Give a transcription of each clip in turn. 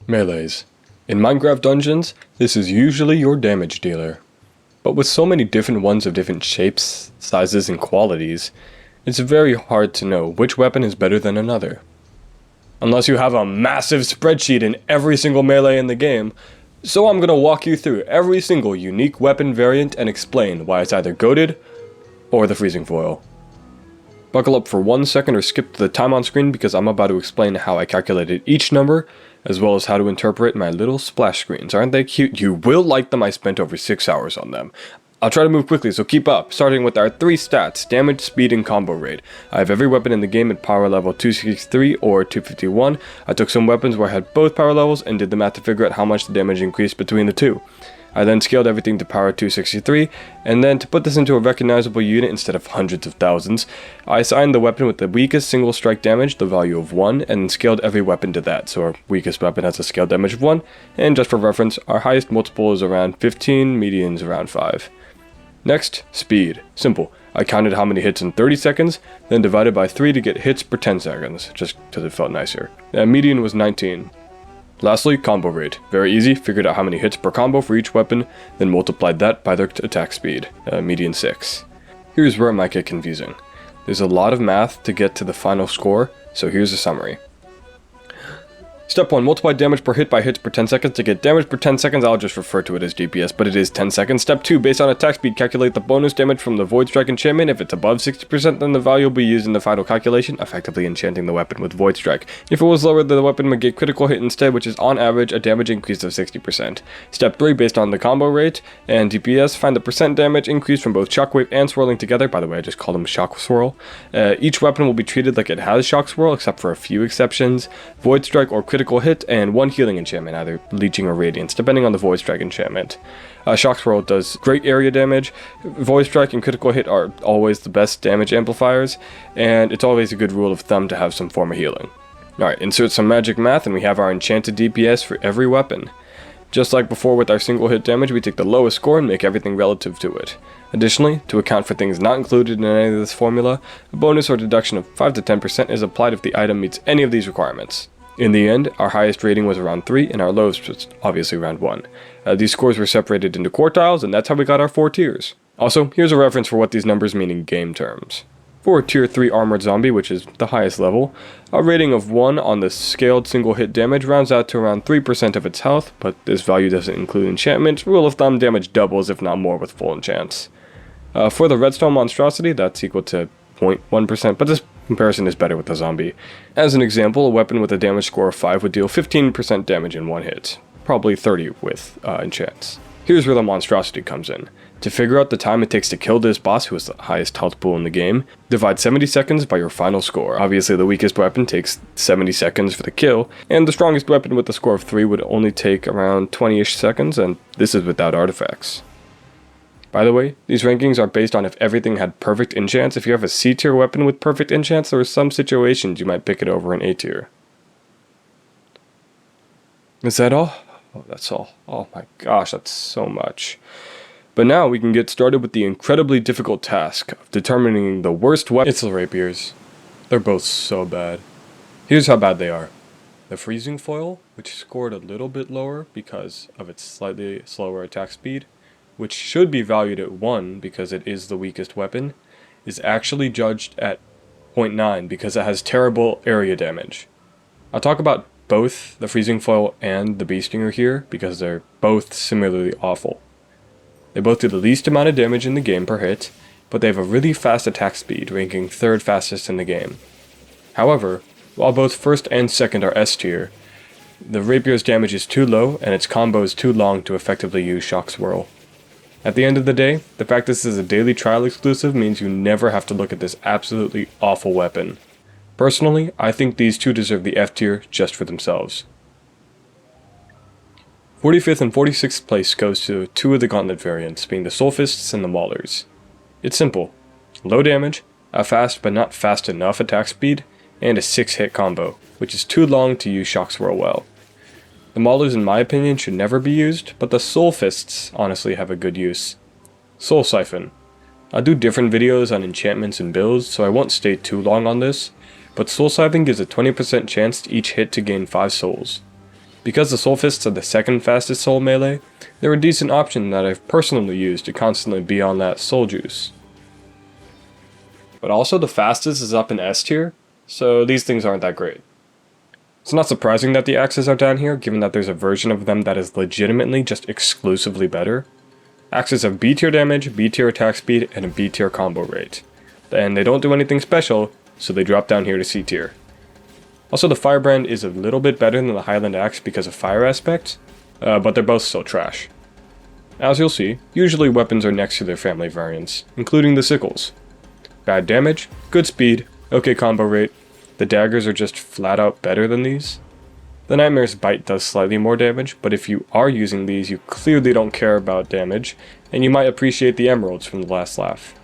Melees. In Minecraft dungeons, this is usually your damage dealer. But with so many different ones of different shapes, sizes, and qualities, it's very hard to know which weapon is better than another. Unless you have a massive spreadsheet in every single melee in the game, so I'm gonna walk you through every single unique weapon variant and explain why it's either goated or the freezing foil. Buckle up for 1 second or skip to the time on screen because I'm about to explain how I calculated each number, as well as how to interpret my little splash screens. Aren't they cute? You will like them. I spent over 6 hours on them. I'll try to move quickly, so keep up, starting with our 3 stats: damage, speed, and combo rate. I have every weapon in the game at power level 263 or 251. I took some weapons where I had both power levels and did the math to figure out how much the damage increased between the two. I then scaled everything to power 263, and then to put this into a recognizable unit instead of hundreds of thousands, I assigned the weapon with the weakest single strike damage, the value of 1, and then scaled every weapon to that, so our weakest weapon has a scale damage of 1, and just for reference, our highest multiple is around 15, median is around 5. Next, speed. Simple. I counted how many hits in 30 seconds, then divided by 3 to get hits per 10 seconds, just because it felt nicer. Median was 19. Lastly, combo rate. Very easy, figured out how many hits per combo for each weapon, then multiplied that by their attack speed, median 6. Here's where it might get confusing. There's a lot of math to get to the final score, so here's a summary. Step 1, multiply damage per hit by hits per 10 seconds. To get damage per 10 seconds, I'll just refer to it as DPS, but it is 10 seconds. Step 2, based on attack speed, calculate the bonus damage from the Void Strike enchantment. If it's above 60%, then the value will be used in the final calculation, effectively enchanting the weapon with Void Strike. If it was lower, then the weapon would get critical hit instead, which is on average a damage increase of 60%. Step 3, based on the combo rate and DPS, find the percent damage increase from both Shockwave and Swirling together. By the way, I just call them Shock Swirl. Each weapon will be treated like it has Shock Swirl, except for a few exceptions: Void Strike or critical hit, and 1 healing enchantment, either leeching or radiance, depending on the Void Strike enchantment. Shock Swirl does great area damage. Void Strike and critical hit are always the best damage amplifiers, and it's always a good rule of thumb to have some form of healing. Alright, insert some magic math and we have our enchanted DPS for every weapon. Just like before with our single hit damage, we take the lowest score and make everything relative to it. Additionally, to account for things not included in any of this formula, a bonus or deduction of 5 to 10% is applied if the item meets any of these requirements. In the end, our highest rating was around 3 and our lowest was obviously around 1. These scores were separated into quartiles, and that's how we got our 4 tiers. Also, here's a reference for what these numbers mean in game terms. For tier 3 armored zombie, which is the highest level, a rating of 1 on the scaled single hit damage rounds out to around 3% of its health, but this value doesn't include enchantment. Rule of thumb, damage doubles if not more with full enchants. For the redstone monstrosity, that's equal to 0.1%, but this comparison is better with the zombie. As an example, a weapon with a damage score of 5 would deal 15% damage in 1 hit, probably 30 with enchants. Here's where the monstrosity comes in. To figure out the time it takes to kill this boss, who has the highest health pool in the game, divide 70 seconds by your final score. Obviously the weakest weapon takes 70 seconds for the kill, and the strongest weapon with a score of 3 would only take around 20-ish seconds, and this is without artifacts. By the way, these rankings are based on if everything had perfect enchants. If you have a C tier weapon with perfect enchants, there are some situations you might pick it over an A tier. Is that all? Oh, that's all. Oh my gosh, that's so much. But now we can get started with the incredibly difficult task of determining the worst weapon. It's the rapiers. They're both so bad. Here's how bad they are. The freezing foil, which scored a little bit lower because of its slightly slower attack speed, which should be valued at 1 because it is the weakest weapon, is actually judged at 0.9 because it has terrible area damage. I'll talk about both the freezing foil and the bee stinger here because they're both similarly awful. They both do the least amount of damage in the game per hit, but they have a really fast attack speed, ranking 3rd fastest in the game. However, while both first and second are S tier, the rapier's damage is too low and its combo is too long to effectively use Shock Swirl. At the end of the day, the fact this is a daily trial exclusive means you never have to look at this absolutely awful weapon. Personally, I think these two deserve the F tier just for themselves. 45th and 46th place goes to 2 of the gauntlet variants, being the Soulfists and the Maulers. It's simple: low damage, a fast but not fast enough attack speed, and a 6-hit combo, which is too long to use Shock Swirl well. The Maulers, in my opinion, should never be used, but the Soulfists honestly have a good use. Soul Siphon. I'll do different videos on enchantments and builds, so I won't stay too long on this, but Soul Siphon gives a 20% chance to each hit to gain 5 souls. Because the Soul Fists are the second fastest soul melee, they're a decent option that I've personally used to constantly be on that soul juice. But also the fastest is up in S tier, so these things aren't that great. It's not surprising that the axes are down here, given that there's a version of them that is legitimately just exclusively better. Axes have B tier damage, B tier attack speed, and a B tier combo rate. And they don't do anything special, so they drop down here to C tier. Also, the Firebrand is a little bit better than the Highland Axe because of fire aspect, but they're both still trash. As you'll see, usually weapons are next to their family variants, including the Sickles. Bad damage, good speed, okay combo rate. The daggers are just flat out better than these. The Nightmare's Bite does slightly more damage, but if you are using these, you clearly don't care about damage, and you might appreciate the emeralds from the last laugh.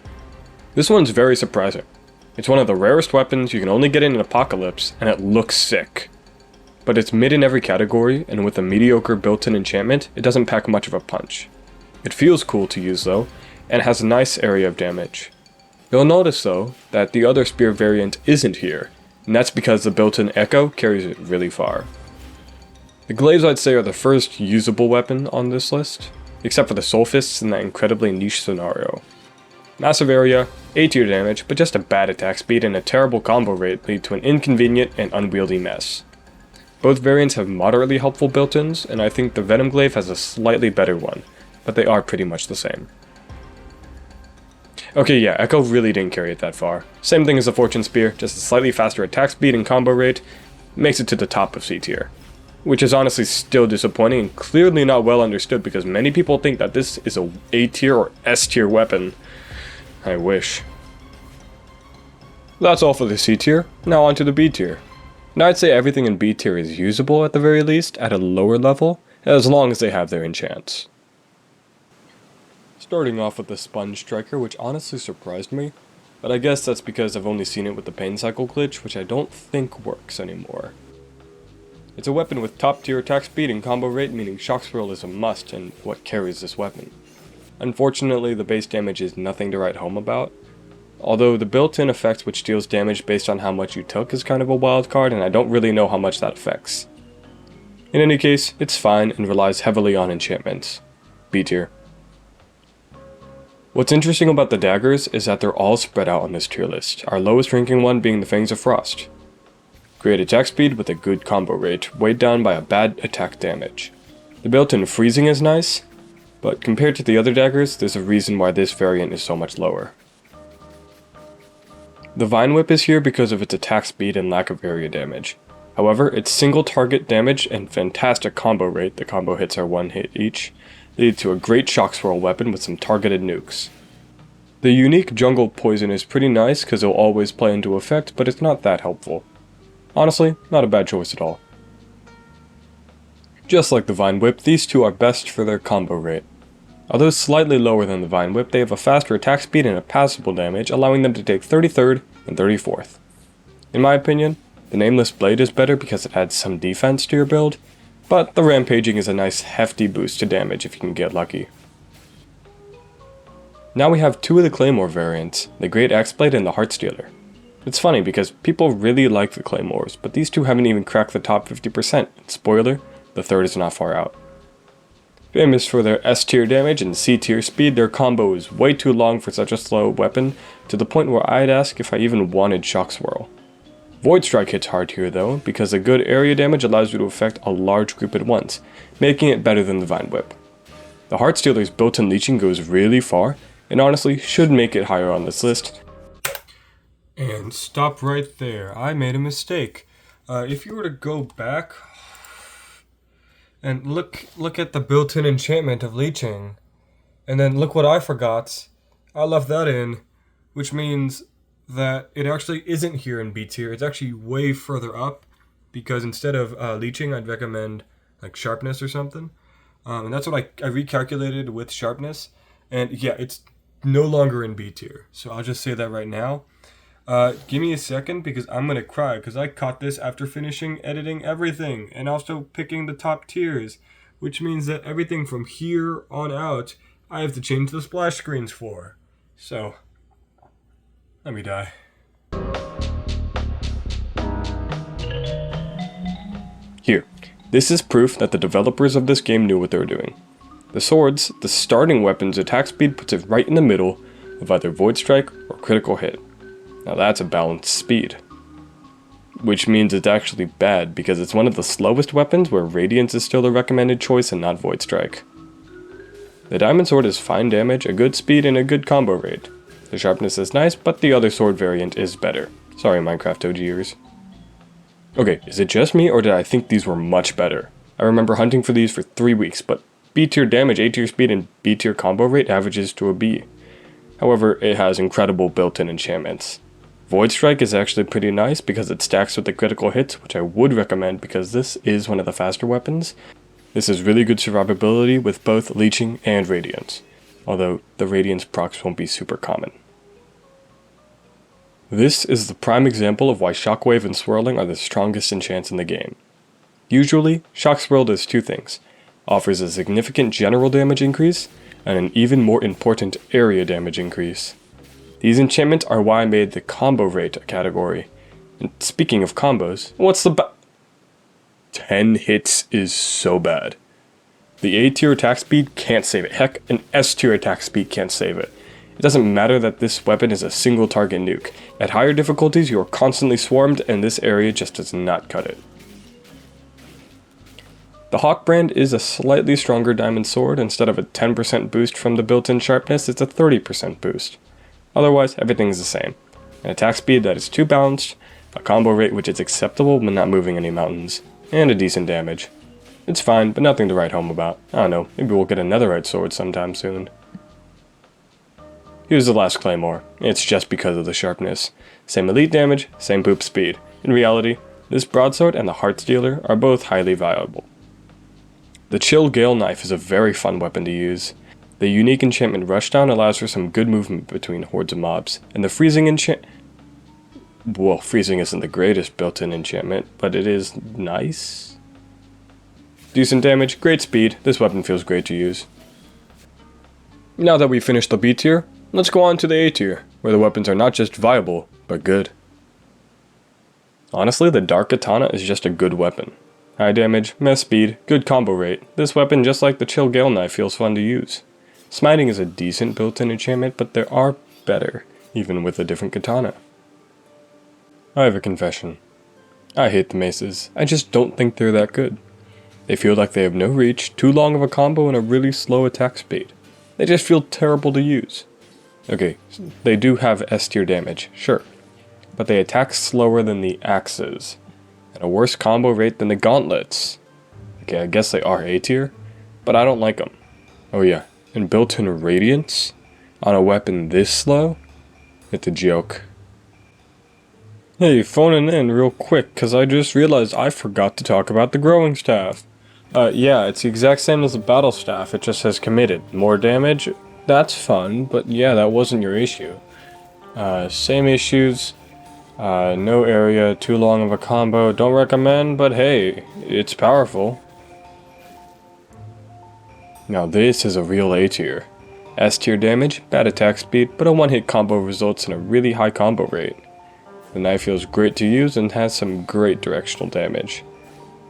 This one's very surprising. It's one of the rarest weapons, you can only get it in Apocalypse, and it looks sick. But it's mid in every category, and with a mediocre built-in enchantment, it doesn't pack much of a punch. It feels cool to use though, and has a nice area of damage. You'll notice though, that the other spear variant isn't here, and that's because the built-in Echo carries it really far. The Glaives I'd say are the first usable weapon on this list, except for the Soul Fists in that incredibly niche scenario. Massive area, A tier damage, but just a bad attack speed and a terrible combo rate lead to an inconvenient and unwieldy mess. Both variants have moderately helpful built-ins, and I think the Venom Glaive has a slightly better one, but they are pretty much the same. Okay, yeah, Echo really didn't carry it that far. Same thing as the Fortune Spear, just a slightly faster attack speed and combo rate, makes it to the top of C tier. Which is honestly still disappointing and clearly not well understood because many people think that this is a A tier or S tier weapon. I wish. That's all for the C tier, now on to the B tier. Now I'd say everything in B tier is usable at the very least, at a lower level, as long as they have their enchants. Starting off with the Sponge Striker, which honestly surprised me, but I guess that's because I've only seen it with the Pain Cycle glitch, which I don't think works anymore. It's a weapon with top tier attack speed and combo rate, meaning Shock Swirl is a must and what carries this weapon. Unfortunately, the base damage is nothing to write home about, although the built-in effect which deals damage based on how much you took is kind of a wild card, and I don't really know how much that affects. In any case, it's fine and relies heavily on enchantments. B tier. What's interesting about the daggers is that they're all spread out on this tier list, our lowest ranking one being the Fangs of Frost. Great attack speed with a good combo rate, weighed down by a bad attack damage. The built-in freezing is nice, but compared to the other daggers, there's a reason why this variant is so much lower. The Vine Whip is here because of its attack speed and lack of area damage. However, its single target damage and fantastic combo rate, the combo hits are one hit each, lead to a great Shock Swirl weapon with some targeted nukes. The unique Jungle Poison is pretty nice because it'll always play into effect, but it's not that helpful. Honestly, not a bad choice at all. Just like the Vine Whip, these two are best for their combo rate. Although slightly lower than the Vine Whip, they have a faster attack speed and a passable damage, allowing them to take 33rd and 34th. In my opinion, the Nameless Blade is better because it adds some defense to your build, but the Rampaging is a nice hefty boost to damage if you can get lucky. Now we have two of the Claymore variants, the Great Axeblade and the Heartstealer. It's funny because people really like the Claymores, but these two haven't even cracked the top 50%, and spoiler, the third is not far out. Famous for their S tier damage and C tier speed, their combo is way too long for such a slow weapon, to the point where I'd ask if I even wanted Shock Swirl. Void Strike hits hard here though, because the good area damage allows you to affect a large group at once, making it better than the Vine Whip. The Heartstealer's built-in leeching goes really far, and honestly should make it higher on this list. And stop right there, I made a mistake. If you were to go back and look at the built-in enchantment of leeching, and then look what I forgot. I left that in, which means that it actually isn't here in B tier. It's actually way further up, because instead of leeching, I'd recommend like sharpness or something. And that's what I recalculated with sharpness, and yeah, it's no longer in B tier. So I'll just say that right now. Give me a second because I'm gonna cry because I caught this after finishing editing everything and also picking the top tiers, which means that everything from here on out I have to change the splash screens for. So, let me die. Here, This is proof that the developers of this game knew what they were doing. The swords, the starting weapon's attack speed puts it right in the middle of either Void Strike or Critical Hit. Now that's a balanced speed. Which means it's actually bad because it's one of the slowest weapons where Radiance is still the recommended choice and not Void Strike. The Diamond Sword is fine damage, a good speed, and a good combo rate. The sharpness is nice, but the other sword variant is better. Sorry Minecraft OGers. Okay, is it just me or did I think these were much better? I remember hunting for these for 3 weeks, but B tier damage, A tier speed, and B tier combo rate averages to a B. However, it has incredible built-in enchantments. Void Strike is actually pretty nice because it stacks with the critical hits, which I would recommend because this is one of the faster weapons. This has really good survivability with both Leeching and Radiance, although the Radiance procs won't be super common. This is the prime example of why Shockwave and Swirling are the strongest enchants in the game. Usually, Shock Swirl does two things, offers a significant general damage increase, and an even more important area damage increase. These enchantments are why I made the combo rate a category. And speaking of combos, what's the 10 hits is so bad. The A tier attack speed can't save it. Heck, an S tier attack speed can't save it. It doesn't matter that this weapon is a single target nuke. At higher difficulties you are constantly swarmed and this area just does not cut it. The Hawk brand is a slightly stronger diamond sword. Instead of a 10% boost from the built-in sharpness, it's a 30% boost. Otherwise, everything is the same. An attack speed that is too balanced, a combo rate which is acceptable but not moving any mountains, and a decent damage. It's fine, but nothing to write home about. I don't know, maybe we'll get a netherite sword sometime soon. Here's the last claymore. It's just because of the sharpness. Same elite damage, same poop speed. In reality, this broadsword and the Heartstealer are both highly viable. The Chill Gale Knife is a very fun weapon to use. The unique enchantment Rushdown allows for some good movement between hordes of mobs, and the freezing well, freezing isn't the greatest built-in enchantment, but it is nice. Decent damage, great speed, this weapon feels great to use. Now that we've finished the B tier, let's go on to the A tier, where the weapons are not just viable, but good. Honestly, the Dark Katana is just a good weapon. High damage, mess speed, good combo rate. This weapon, just like the Chill Gale Knife, feels fun to use. Smiting is a decent built-in enchantment, but there are better, even with a different katana. I have a confession. I hate the maces. I just don't think they're that good. They feel like they have no reach, too long of a combo, and a really slow attack speed. They just feel terrible to use. Okay, they do have S tier damage, sure, but they attack slower than the axes, and a worse combo rate than the gauntlets. Okay, I guess they are A tier, but I don't like them. Oh yeah, and built-in Radiance on a weapon this slow? It's a joke. Hey, phoning in real quick, cause I just realized I forgot to talk about the Growing Staff. Yeah, it's the exact same as the Battle Staff, it just has committed. More damage? That's fun, but yeah, that wasn't your issue. Same issues. No area, too long of a combo, don't recommend, but hey, it's powerful. Now this is a real A tier. S tier damage, bad attack speed, but a one-hit combo results in a really high combo rate. The knife feels great to use and has some great directional damage.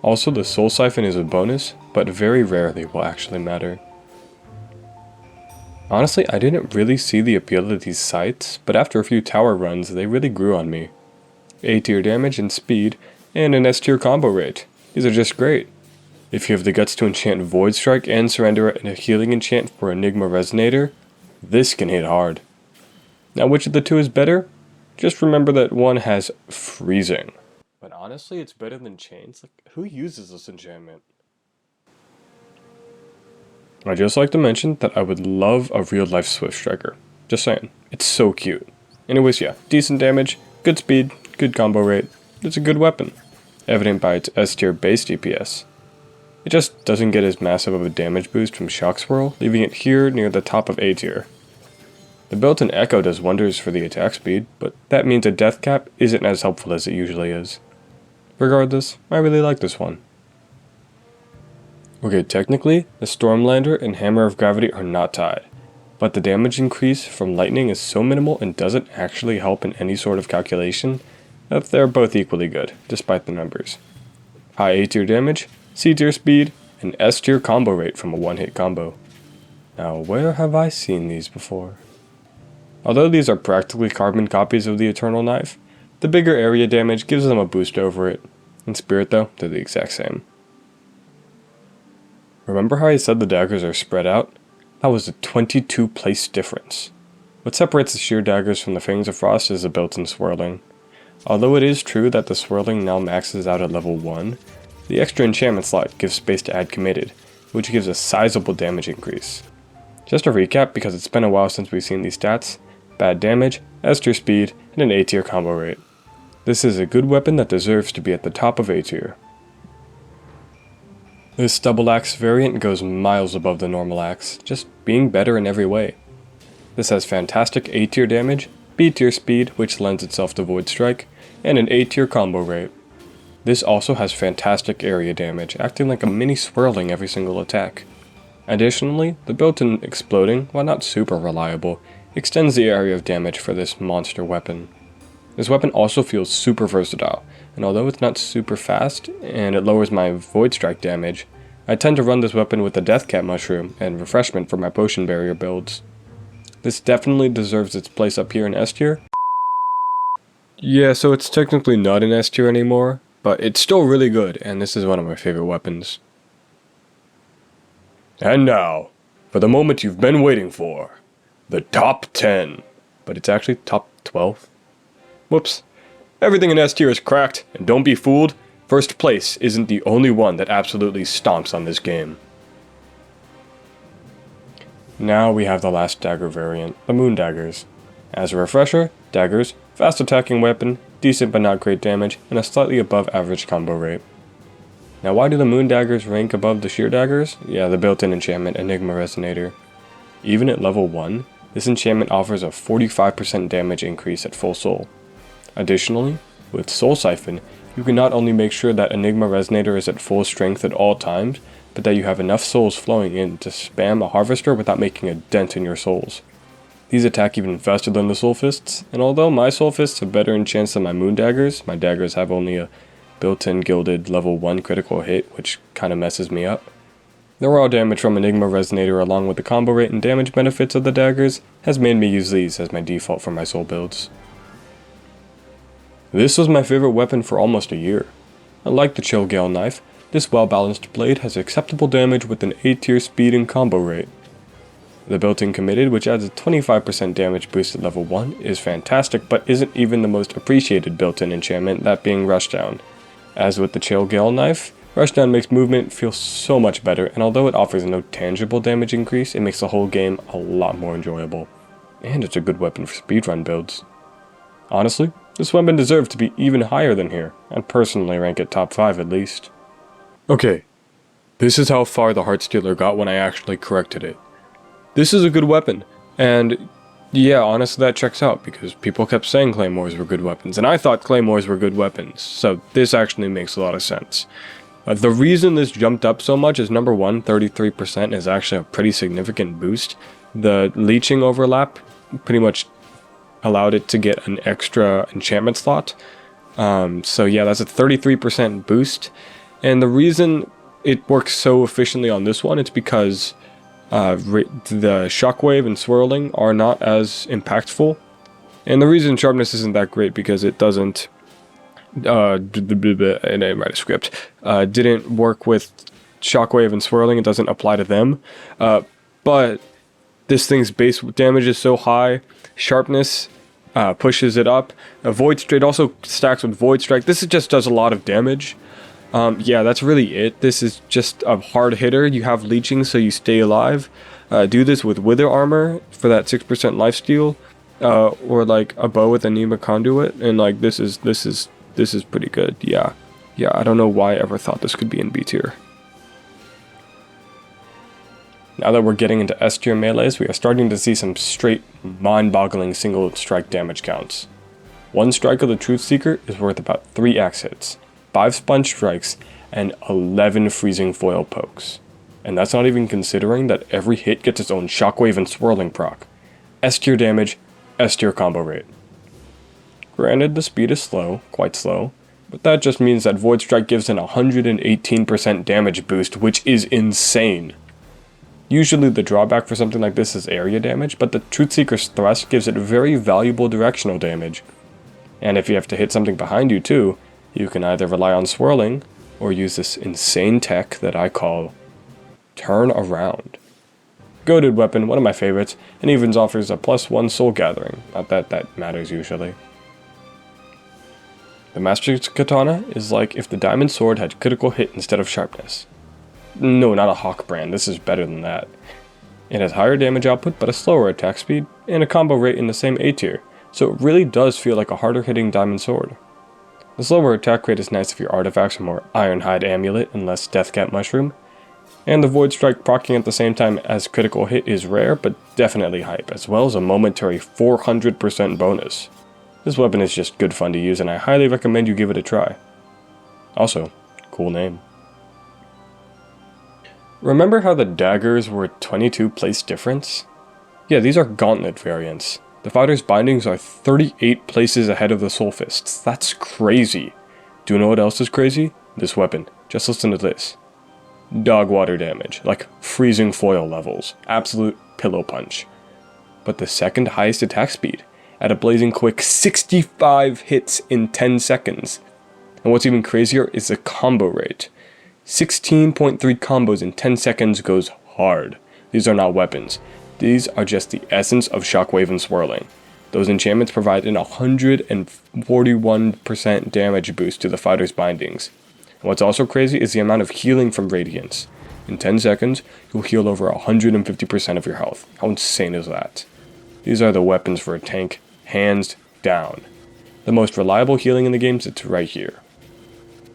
Also, the Soul Siphon is a bonus, but very rarely will actually matter. Honestly, I didn't really see the appeal of these sights, but after a few tower runs, they really grew on me. A tier damage and speed, and an S tier combo rate. These are just great. If you have the guts to enchant Void Strike and surrender a healing enchant for Enigma Resonator, this can hit hard. Now which of the two is better? Just remember that one has freezing. But honestly, it's better than chains. Like, who uses this enchantment? I'd just like to mention that I would love a real life Swift Striker. Just saying. It's so cute. Anyways, yeah, decent damage, good speed, good combo rate. It's a good weapon. Evident by its S tier base DPS. It just doesn't get as massive of a damage boost from Shock Swirl, leaving it here near the top of A tier. The built-in Echo does wonders for the attack speed, but that means a death cap isn't as helpful as it usually is. Regardless, I really like this one. Okay, technically, the Stormlander and Hammer of Gravity are not tied, but the damage increase from lightning is so minimal and doesn't actually help in any sort of calculation that they're both equally good, despite the numbers. High A tier damage, C tier speed, and S tier combo rate from a one-hit combo. Now, where have I seen these before? Although these are practically carbon copies of the Eternal Knife, the bigger area damage gives them a boost over it. In spirit though, they're the exact same. Remember how I said the daggers are spread out? That was a 22 place difference. What separates the sheer daggers from the Fangs of Frost is the built-in swirling. Although it is true that the swirling now maxes out at level 1, the extra enchantment slot gives space to add committed, which gives a sizable damage increase. Just to recap, because it's been a while since we've seen these stats: bad damage, S tier speed, and an A tier combo rate. This is a good weapon that deserves to be at the top of A tier. This double axe variant goes miles above the normal axe, just being better in every way. This has fantastic A tier damage, B tier speed, which lends itself to Void Strike, and an A tier combo rate. This also has fantastic area damage, acting like a mini swirling every single attack. Additionally, the built-in exploding, while not super reliable, extends the area of damage for this monster weapon. This weapon also feels super versatile, and although it's not super fast, and it lowers my Void Strike damage, I tend to run this weapon with the Deathcap Mushroom and Refreshment for my Potion Barrier builds. This definitely deserves its place up here in S tier. Yeah, so it's technically not in S tier anymore, but it's still really good, and this is one of my favorite weapons. And now, for the moment you've been waiting for, the top 10. But it's actually top 12. Whoops. Everything in S tier is cracked, and don't be fooled, first place isn't the only one that absolutely stomps on this game. Now we have the last dagger variant, the Moon Daggers. As a refresher, daggers, fast attacking weapon, decent but not great damage, and a slightly above average combo rate. Now why do the Moon Daggers rank above the Sheer Daggers? Yeah, the built-in enchantment Enigma Resonator. Even at level 1, this enchantment offers a 45% damage increase at full soul. Additionally, with Soul Siphon, you can not only make sure that Enigma Resonator is at full strength at all times, but that you have enough souls flowing in to spam a harvester without making a dent in your souls. These attack even faster than the Soul Fists, and although my Soul Fists have better enchants than my Moon Daggers, my daggers have only a built-in gilded level 1 critical hit, which kinda messes me up. The raw damage from Enigma Resonator along with the combo rate and damage benefits of the daggers has made me use these as my default for my soul builds. This was my favorite weapon for almost a year. Unlike the Chill Gale knife, this well-balanced blade has acceptable damage with an A tier speed and combo rate. The built-in committed, which adds a 25% damage boost at level 1, is fantastic but isn't even the most appreciated built-in enchantment, that being Rushdown. As with the Chill Gale knife, Rushdown makes movement feel so much better, and although it offers no tangible damage increase, it makes the whole game a lot more enjoyable. And it's a good weapon for speedrun builds. Honestly, this weapon deserved to be even higher than here, and personally rank it top 5 at least. Okay, this is how far the Heartstealer got when I actually corrected it. This is a good weapon, and yeah, honestly that checks out, because people kept saying Claymores were good weapons, and I thought Claymores were good weapons, so this actually makes a lot of sense. The reason this jumped up so much is number 1, 33% is actually a pretty significant boost. The leeching overlap pretty much allowed it to get an extra enchantment slot. So yeah, that's a 33% boost. And the reason it works so efficiently on this one, it's because the shockwave and swirling are not as impactful. And the reason sharpness isn't that great because it doesn't and I write a script, didn't work with shockwave and swirling, it doesn't apply to them. But this thing's base damage is so high, sharpness pushes it up. Void Strike also stacks with Void Strike. This just does a lot of damage. Yeah, that's really it. This is just a hard hitter. You have leeching so you stay alive. Do this with Wither Armor for that 6% lifesteal, or like a bow with Anema Conduit, and like this is pretty good. Yeah, I don't know why I ever thought this could be in B tier. Now that we're getting into S tier melees, we are starting to see some straight, mind-boggling single strike damage counts. 1 strike of the Truth Seeker is worth about 3 axe hits, 5 sponge strikes, and 11 freezing foil pokes. And that's not even considering that every hit gets its own shockwave and swirling proc. S tier damage, S tier combo rate. Granted, the speed is slow, quite slow, But that just means that Void Strike gives an 118% damage boost, which is insane. Usually the drawback for something like this is area damage, but the Truthseeker's Thrust gives it very valuable directional damage. And if you have to hit something behind you too, you can either rely on swirling, or use this insane tech that I call Turn Around. Goated weapon, one of my favorites, and even offers a +1 soul gathering. Not that that matters usually. The Master's Katana is like if the Diamond Sword had critical hit instead of sharpness. No, not a Hawk brand, this is better than that. It has higher damage output but a slower attack speed, and a combo rate in the same A tier, so it really does feel like a harder hitting Diamond Sword. The slower attack rate is nice if your artifacts are more Ironhide Amulet and less Deathcap Mushroom, and the Void Strike proccing at the same time as critical hit is rare but definitely hype, as well as a momentary 400% bonus. This weapon is just good fun to use and I highly recommend you give it a try. Also, cool name. Remember how the daggers were 22 place difference? Yeah, these are gauntlet variants. The fighter's bindings are 38 places ahead of the soul fists. That's crazy. Do you know what else is crazy? This weapon. Just listen to this. Dog water damage, like freezing foil levels. Absolute pillow punch. But the second highest attack speed, at a blazing quick 65 hits in 10 seconds. And what's even crazier is the combo rate. 16.3 combos in 10 seconds goes hard. These are not weapons. These are just the essence of Shockwave and Swirling. Those enchantments provide an 141% damage boost to the fighter's bindings. And what's also crazy is the amount of healing from Radiance. In 10 seconds, you'll heal over 150% of your health. How insane is that? These are the weapons for a tank, hands down. The most reliable healing in the game sits right here.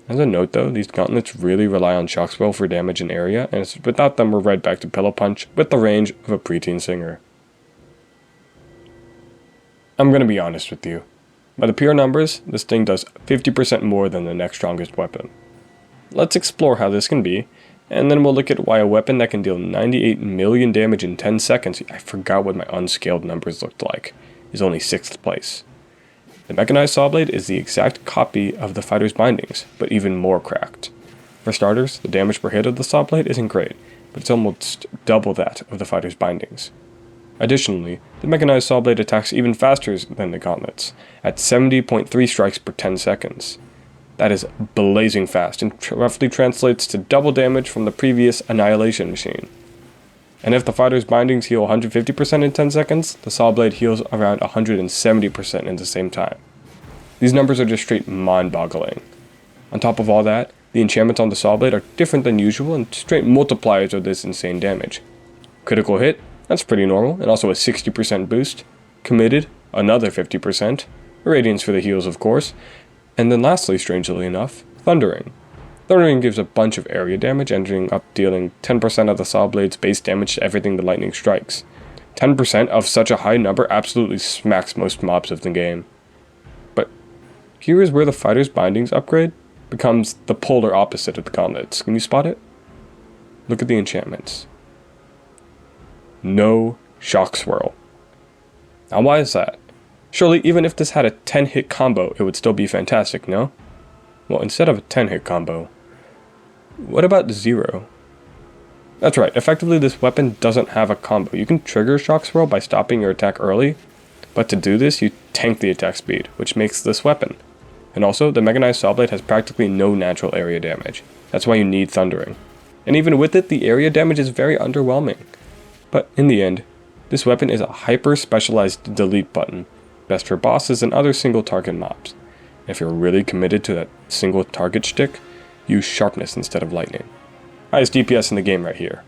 As a note though, these gauntlets really rely on Shock Swell for damage in area, and without them we're right back to Pillow Punch with the range of a preteen singer. I'm gonna be honest with you. By the pure numbers, this thing does 50% more than the next strongest weapon. Let's explore how this can be, and then we'll look at why a weapon that can deal 98 million damage in 10 seconds, I forgot what my unscaled numbers looked like, is only 6th place. The Mechanized Sawblade is the exact copy of the fighter's bindings, but even more cracked. For starters, the damage per hit of the Sawblade isn't great, but it's almost double that of the fighter's bindings. Additionally, the Mechanized Sawblade attacks even faster than the gauntlets, at 70.3 strikes per 10 seconds. That is blazing fast, and roughly translates to double damage from the previous Annihilation Machine. And if the fighter's bindings heal 150% in 10 seconds, the Sawblade heals around 170% in the same time. These numbers are just straight mind-boggling. On top of all that, the enchantments on the Sawblade are different than usual and straight multipliers of this insane damage. Critical hit, that's pretty normal, and also a 60% boost. Committed, another 50%. Radiance for the heals, of course. And then lastly, strangely enough, Thundering. Thundering gives a bunch of area damage, ending up dealing 10% of the Sawblade's base damage to everything the lightning strikes. 10% of such a high number absolutely smacks most mobs of the game. But here is where the fighter's bindings upgrade becomes the polar opposite of the gauntlets. Can you spot it? Look at the enchantments. No Shock Swirl. Now why is that? Surely even if this had a 10-hit combo, it would still be fantastic, no? Well, instead of a 10-hit combo, what about 0? That's right, effectively this weapon doesn't have a combo. You can trigger Shock Swirl by stopping your attack early, but to do this you tank the attack speed, which makes this weapon. And also, the Mechanized Sawblade has practically no natural area damage. That's why you need Thundering. And even with it, the area damage is very underwhelming. But in the end, this weapon is a hyper-specialized delete button, best for bosses and other single-target mobs. If you're really committed to that single target shtick, use Sharpness instead of Lightning. Highest DPS in the game right here.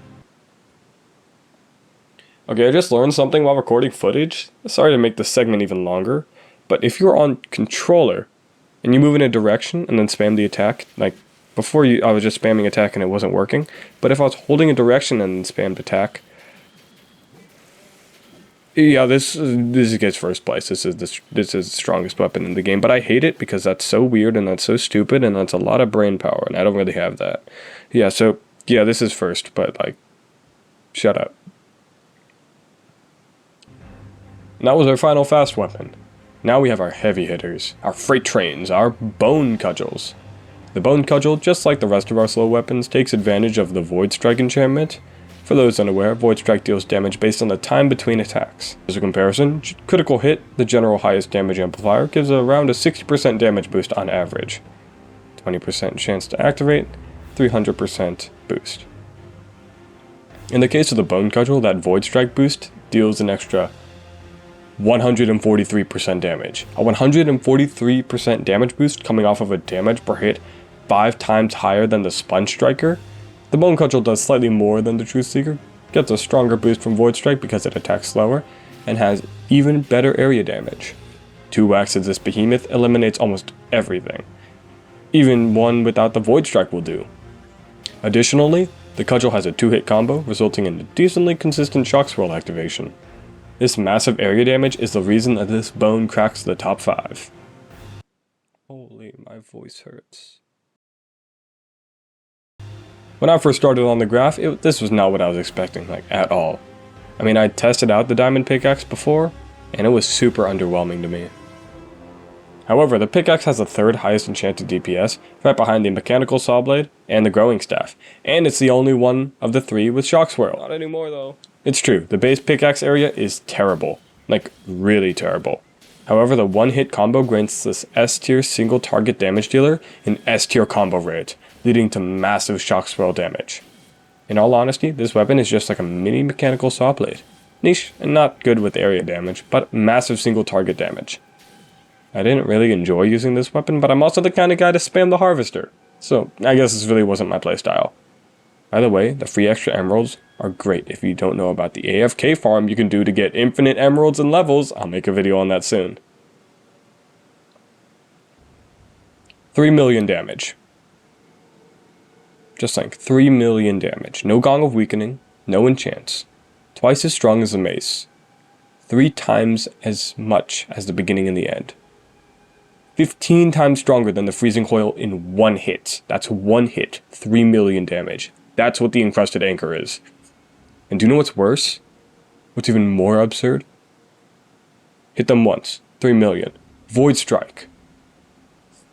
Okay, I just learned something while recording footage. Sorry to make this segment even longer, but if you're on controller and you move in a direction and then spam the attack, like before I was just spamming attack and it wasn't working, but if I was holding a direction and then spammed attack, yeah, this gets first place. This is the strongest weapon in the game, but I hate it because that's so weird and that's so stupid and that's a lot of brain power, and I don't really have that. Yeah, so yeah, this is first, but like, shut up. And that was our final fast weapon. Now we have our heavy hitters, our freight trains, our bone cudgels. The bone cudgel, just like the rest of our slow weapons, takes advantage of the Void Strike enchantment. For those unaware, Void Strike deals damage based on the time between attacks. As a comparison, critical hit, the general highest damage amplifier, gives around a 60% damage boost on average. 20% chance to activate, 300% boost. In the case of the Bone Cudgel, that Void Strike boost deals an extra 143% damage. A 143% damage boost coming off of a damage per hit 5 times higher than the Sponge Striker. The Bone Cudgel does slightly more than the Truth Seeker, gets a stronger boost from Void Strike because it attacks slower, and has even better area damage. 2 whacks of this behemoth eliminates almost everything. Even one without the Void Strike will do. Additionally, the Cudgel has a 2-hit combo, resulting in a decently consistent Shock Swirl activation. This massive area damage is the reason that this bone cracks the top 5. Holy, my voice hurts. When I first started on the graph, this was not what I was expecting, at all. I mean, I tested out the Diamond Pickaxe before, and it was super underwhelming to me. However, the pickaxe has the 3rd highest enchanted DPS, right behind the Mechanical Saw Blade and the Growing Staff, and it's the only one of the 3 with Shock Swirl. Not anymore though. It's true, the base pickaxe area is terrible. Really terrible. However, the 1-hit combo grants this S-tier single target damage dealer an S-tier combo rate, leading to massive Shock Swirl damage. In all honesty, this weapon is just like a mini Mechanical Saw Blade. Niche and not good with area damage, but massive single target damage. I didn't really enjoy using this weapon, but I'm also the kind of guy to spam the Harvester, so I guess this really wasn't my playstyle. By the way, the free extra emeralds are great if you don't know about the AFK farm you can do to get infinite emeralds and levels. I'll make a video on that soon. 3 million damage. Just 3 million damage. No Gong of Weakening, no enchants. Twice as strong as the mace. 3 times as much as the beginning and the end. 15 times stronger than the Freezing Coil in 1 hit. That's 1 hit, 3 million damage. That's what the Encrusted Anchor is. And do you know what's worse? What's even more absurd? Hit them once, 3 million. Void Strike,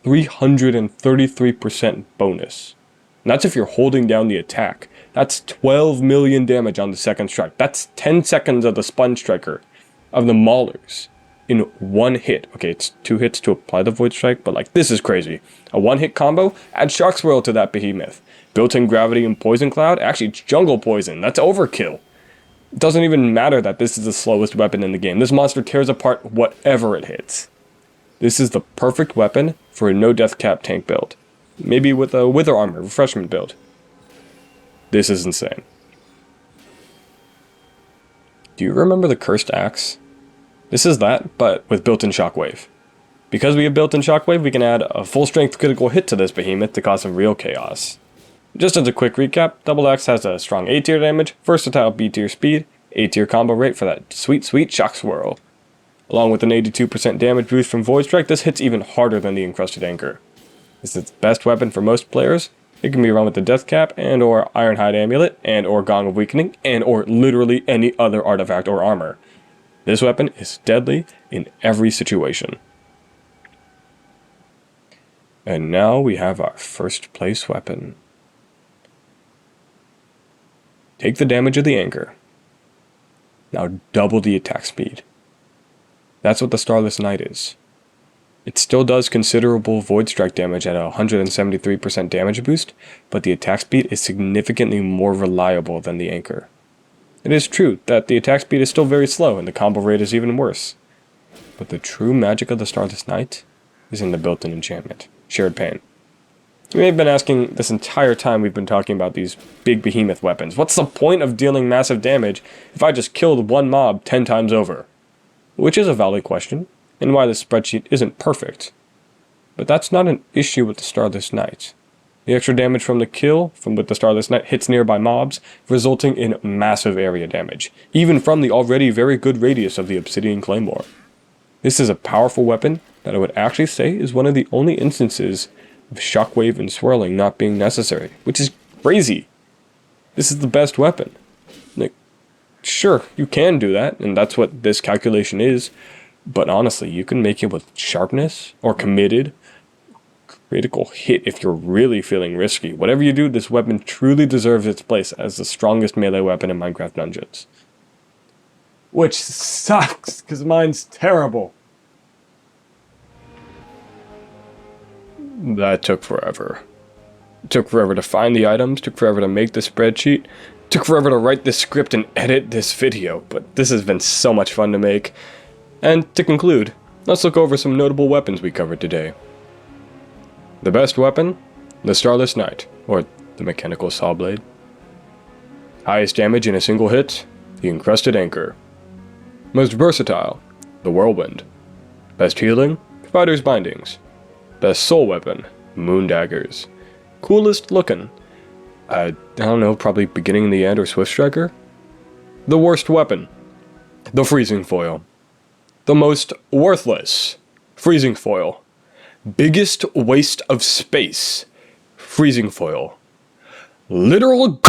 333% bonus. And that's if you're holding down the attack. That's 12 million damage on the second strike. That's 10 seconds of the Sponge Striker, of the Maulers, in 1 hit. Okay, it's 2 hits to apply the Void Strike, but this is crazy. A 1-hit combo, add Shock Swirl to that behemoth. Built-in Gravity and Poison Cloud, actually it's Jungle Poison, that's overkill. It doesn't even matter that this is the slowest weapon in the game. This monster tears apart whatever it hits. This is the perfect weapon for a no death cap tank build. Maybe with a Wither Armor refreshment build. This is insane. Do you remember the Cursed Axe? This is that, but with built-in Shockwave. Because we have built-in Shockwave, we can add a full strength critical hit to this behemoth to cause some real chaos. Just as a quick recap, Double Axe has a strong A tier damage, versatile B tier speed, A tier combo rate for that sweet Shock Swirl. Along with an 82% damage boost from Void Strike, this hits even harder than the Encrusted Anchor. This is its best weapon for most players. It can be run with the Death Cap and or Ironhide Amulet and or Gong of Weakening and or literally any other artifact or armor. This weapon is deadly in every situation. And now we have our first place weapon. Take the damage of the Anchor. Now double the attack speed. That's what the Starless Knight is. It still does considerable Void Strike damage at a 173% damage boost, but the attack speed is significantly more reliable than the Anchor. It is true that the attack speed is still very slow and the combo rate is even worse. But the true magic of the Starless Knight is in the built-in enchantment, Shared Pain. You may have been asking this entire time we've been talking about these big behemoth weapons, what's the point of dealing massive damage if I just killed one mob 10 times over? Which is a valid question, and why this spreadsheet isn't perfect. But that's not an issue with the Starless Knight. The extra damage from the kill with the Starless Knight hits nearby mobs, resulting in massive area damage, even from the already very good radius of the Obsidian Claymore. This is a powerful weapon that I would actually say is one of the only instances of Shockwave and Swirling not being necessary, which is crazy. This is the best weapon. Sure, you can do that, and that's what this calculation is, But honestly, you can make it with sharpness or committed. Critical hit if you're really feeling risky. Whatever you do, this weapon truly deserves its place as the strongest melee weapon in Minecraft Dungeons. Which sucks, because mine's terrible. That took forever. It took forever to find the items, took forever to make the spreadsheet, took forever to write this script and edit this video, but this has been so much fun to make. And to conclude, let's look over some notable weapons we covered today. The best weapon? The Starless Knight, or the Mechanical Saw Blade. Highest damage in a single hit? The Encrusted Anchor. Most versatile? The Whirlwind. Best healing? Fighter's Bindings. Best soul weapon? Moon Daggers. Coolest looking? I don't know, probably Beginning in the End or Swift Striker? The worst weapon? The Freezing Foil. The most worthless? Freezing Foil. Biggest waste of space? Freezing Foil. Literal